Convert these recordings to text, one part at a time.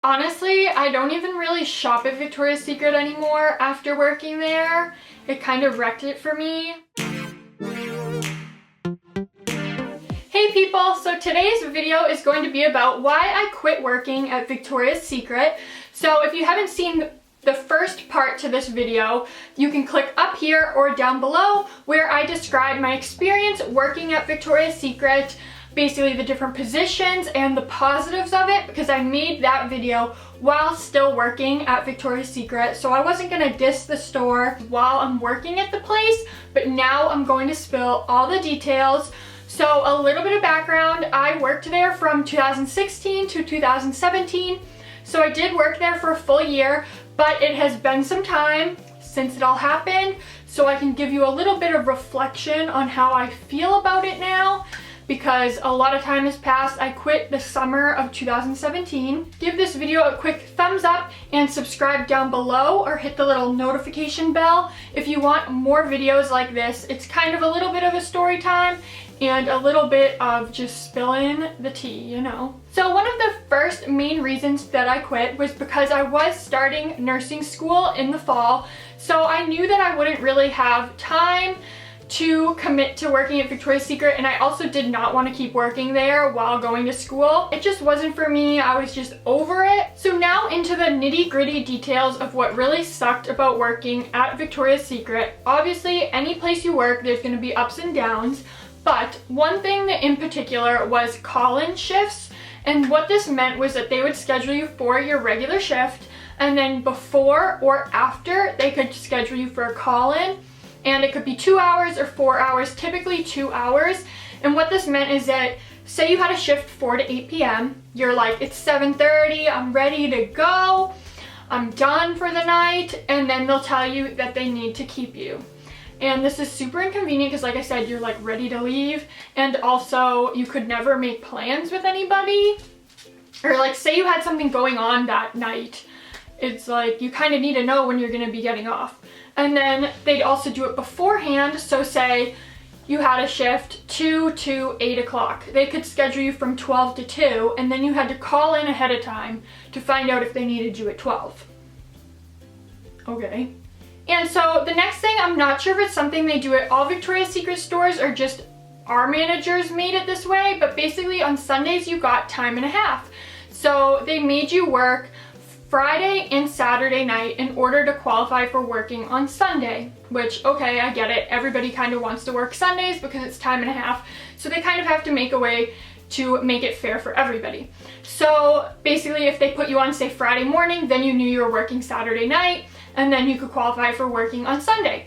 Honestly, I don't even really shop at Victoria's Secret anymore after working there. It kind of wrecked it for me. Hey people, so today's video is going to be about why I quit working at Victoria's Secret. So if you haven't seen the first part to this video, you can click up here or down below where I describe my experience working at Victoria's Secret, basically the different positions and the positives of it, because I made that video while still working at Victoria's Secret. So I wasn't gonna diss the store while I'm working at the place, but now I'm going to spill all the details. So a little bit of background, I worked there from 2016 to 2017. So I did work there for a full year, but it has been some time since it all happened. So I can give you a little bit of reflection on how I feel about it now, because a lot of time has passed. I quit the summer of 2017. Give this video a quick thumbs up and subscribe down below, or hit the little notification bell if you want more videos like this. It's kind of a little bit of a story time and a little bit of just spilling the tea, you know. So one of the first main reasons that I quit was because I was starting nursing school in the fall. So I knew that I wouldn't really have time to commit to working at Victoria's Secret, and I also did not want to keep working there while going to school. It just wasn't for me. I was just over it. So now into the nitty-gritty details of what really sucked about working at Victoria's Secret. Obviously, any place you work, there's going to be ups and downs, but one thing that in particular was call-in shifts. And what this meant was that they would schedule you for your regular shift, and then before or after, they could schedule you for a call-in. And it could be 2 hours or 4 hours, typically 2 hours. And what this meant is that, say you had a shift 4 to 8 p.m., you're like, it's 7:30, I'm ready to go, I'm done for the night, and then they'll tell you that they need to keep you. And this is super inconvenient because, like I said, you're like ready to leave, and also you could never make plans with anybody. Or like, say you had something going on that night, it's like you kind of need to know when you're going to be getting off. And then they'd also do it beforehand. So say you had a shift 2 to 8 o'clock. They could schedule you from 12 to 2, and then you had to call in ahead of time to find out if they needed you at 12. Okay. And so the next thing, I'm not sure if it's something they do at all Victoria's Secret stores or just our managers made it this way, but basically on Sundays you got time and a half. So they made you work Friday and Saturday night in order to qualify for working on Sunday, which, okay, I get it. Everybody kind of wants to work Sundays because it's time and a half. So they kind of have to make a way to make it fair for everybody. So basically, if they put you on, say, Friday morning, then you knew you were working Saturday night, and then you could qualify for working on Sunday.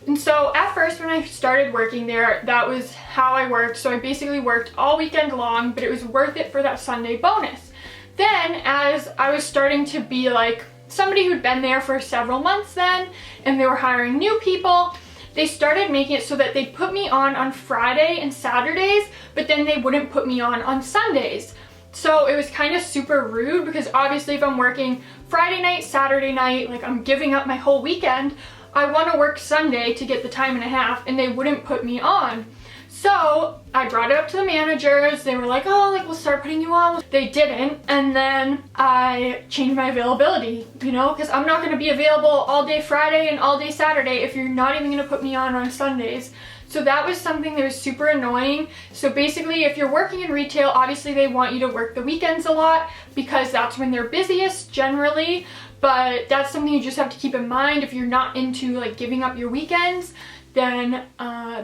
And so at first, when I started working there, that was how I worked. So I basically worked all weekend long, but it was worth it for that Sunday bonus. Then, as I was starting to be like somebody who'd been there for several months then, and they were hiring new people, they started making it so that they'd put me on Friday and Saturdays, but then they wouldn't put me on Sundays. So it was kind of super rude, because obviously if I'm working Friday night, Saturday night, like I'm giving up my whole weekend, I want to work Sunday to get the time and a half, and they wouldn't put me on. So I brought it up to the managers. They were like, oh, like we'll start putting you on. They didn't. And then I changed my availability, you know, because I'm not going to be available all day Friday and all day Saturday if you're not even going to put me on Sundays. So that was something that was super annoying. So basically, if you're working in retail, obviously they want you to work the weekends a lot because that's when they're busiest generally. But that's something you just have to keep in mind. If you're not into like giving up your weekends, then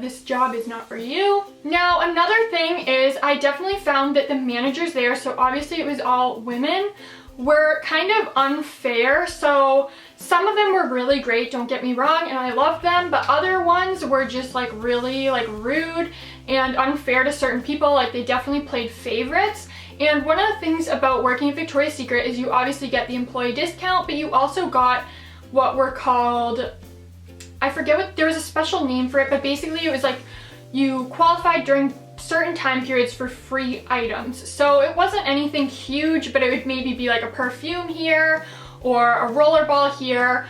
this job is not for you. Now, another thing is I definitely found that the managers there, so obviously it was all women, were kind of unfair. So some of them were really great, don't get me wrong, and I loved them, but other ones were just like really like rude and unfair to certain people. Like they definitely played favorites. And one of the things about working at Victoria's Secret is you obviously get the employee discount, but you also got what were called, I forget what, there was a special name for it, but basically it was like you qualified during certain time periods for free items. So it wasn't anything huge, but it would maybe be like a perfume here or a rollerball here.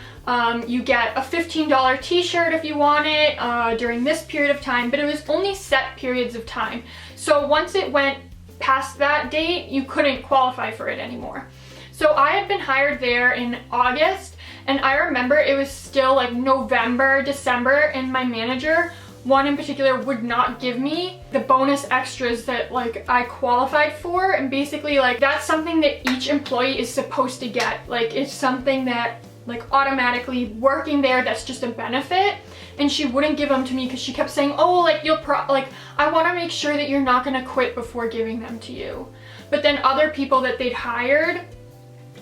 You get a $15 t-shirt if you want it during this period of time, but it was only set periods of time. So once it went past that date, you couldn't qualify for it anymore. So been hired there in August, and I remember it was still like November, December, and my manager, one in particular, would not give me the bonus extras that like I qualified for. And basically like that's something that each employee is supposed to get. Like it's something that like automatically working there, that's just a benefit. And she wouldn't give them to me because she kept saying, oh, like I want to make sure that you're not going to quit before giving them to you. But then other people that they'd hired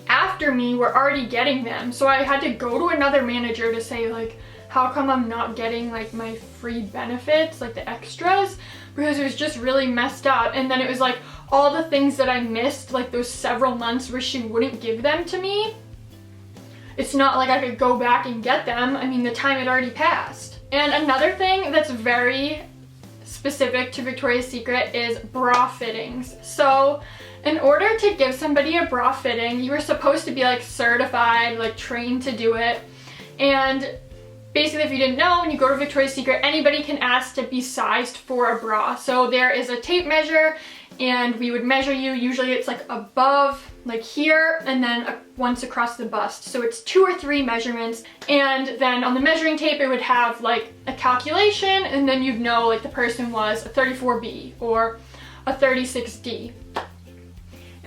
after me were already getting them. So I had to go to another manager to say like, how come I'm not getting like my free benefits, like the extras? Because it was just really messed up. And then it was like all the things that I missed, like those several months where she wouldn't give them to me. It's not like I could go back and get them. I mean, the time had already passed. And another thing that's very specific to Victoria's Secret is bra fittings. So in order to give somebody a bra fitting, you were supposed to be like certified, like trained to do it. And basically, if you didn't know, when you go to Victoria's Secret, anybody can ask to be sized for a bra. So there is a tape measure, and we would measure you. Usually it's like above, like here, and then once across the bust. So it's 2 or 3 measurements. And then on the measuring tape, it would have like a calculation, and then you'd know like the person was a 34B or a 36D.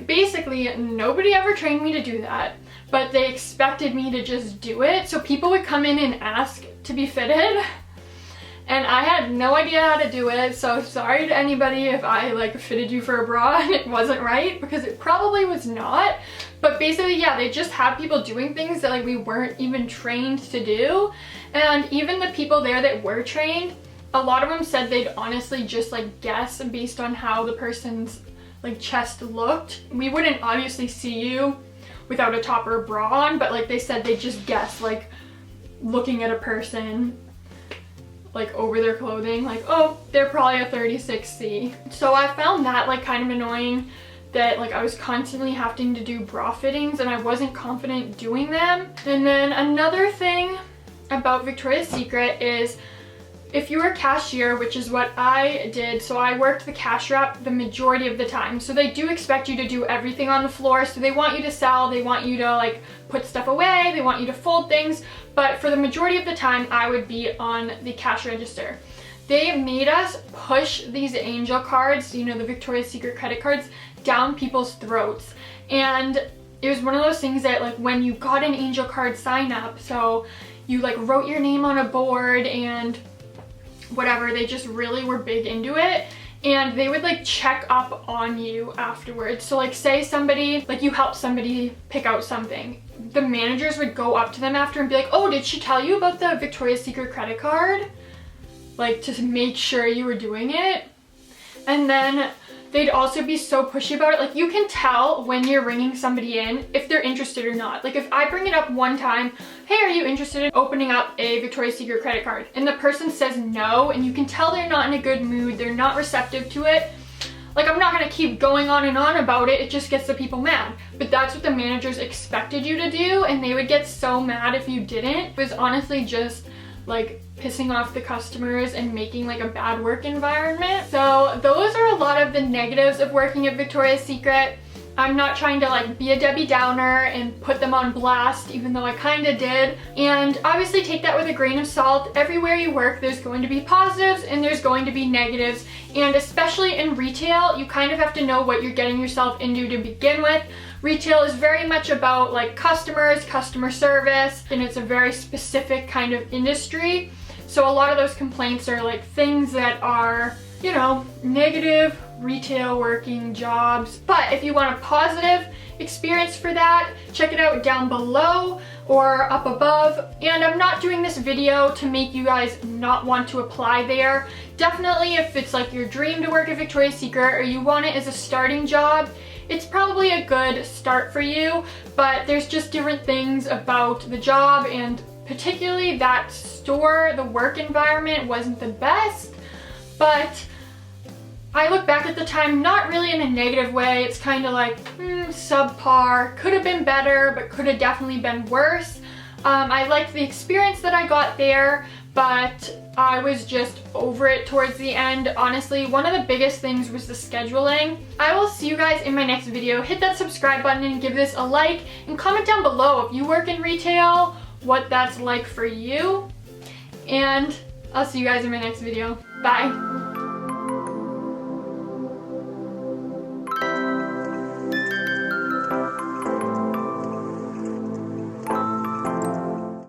Basically, nobody ever trained me to do that, but they expected me to just do it. So people would come in and ask to be fitted, and I had no idea how to do it. So sorry to anybody if I like fitted you for a bra and it wasn't right, because it probably was not. But basically, yeah, they just had people doing things that like we weren't even trained to do. And even the people there that were trained, a lot of them said they'd honestly just like guess based on how the person's like chest looked. We wouldn't obviously see you without a top or a bra on, but like they said they just guess, like looking at a person like over their clothing, like, oh, they're probably a 36C. So I found that like kind of annoying, that like I was constantly having to do bra fittings and I wasn't confident doing them. And then another thing about Victoria's Secret is if you were a cashier, which is what I did, so I worked the cash wrap the majority of the time. So they do expect you to do everything on the floor. So they want you to sell, they want you to like put stuff away, they want you to fold things. But for the majority of the time, I would be on the cash register. They made us push these angel cards, you know, the Victoria's Secret credit cards, down people's throats. And it was one of those things that like when you got an angel card sign up, so you like wrote your name on a board and whatever, they just really were big into it, and they would like check up on you afterwards. So like say somebody, like you helped somebody pick out something, the managers would go up to them after and be like, oh, did she tell you about the Victoria's Secret credit card? Like to make sure you were doing it. And then they'd also be so pushy about it. Like you can tell when you're ringing somebody in if they're interested or not. Like if I bring it up one time, hey, are you interested in opening up a Victoria's Secret credit card? And the person says no, and you can tell they're not in a good mood, they're not receptive to it. Like I'm not gonna keep going on and on about it, it just gets the people mad. But that's what the managers expected you to do, and they would get so mad if you didn't. It was honestly just like pissing off the customers and making like a bad work environment. So those are a lot of the negatives of working at Victoria's Secret. I'm not trying to like be a Debbie Downer and put them on blast, even though I kind of did. And obviously take that with a grain of salt. Everywhere you work, there's going to be positives and there's going to be negatives. And especially in retail, you kind of have to know what you're getting yourself into to begin with. Retail is very much about like customers, customer service, and it's a very specific kind of industry. So a lot of those complaints are like things that are, you know, negative retail working jobs. But if you want a positive experience for that, check it out down below or up above. And I'm not doing this video to make you guys not want to apply there. Definitely if it's like your dream to work at Victoria's Secret or you want it as a starting job, it's probably a good start for you. But there's just different things about the job, and particularly that store, the work environment wasn't the best. But I look back at the time, not really in a negative way. It's kind of like, subpar, could have been better, but could have definitely been worse. I liked the experience that I got there, but I was just over it towards the end. Honestly, one of the biggest things was the scheduling. I will see you guys in my next video. Hit that subscribe button and give this a like, and comment down below if you work in retail, what that's like for you. And I'll see you guys in my next video. Bye.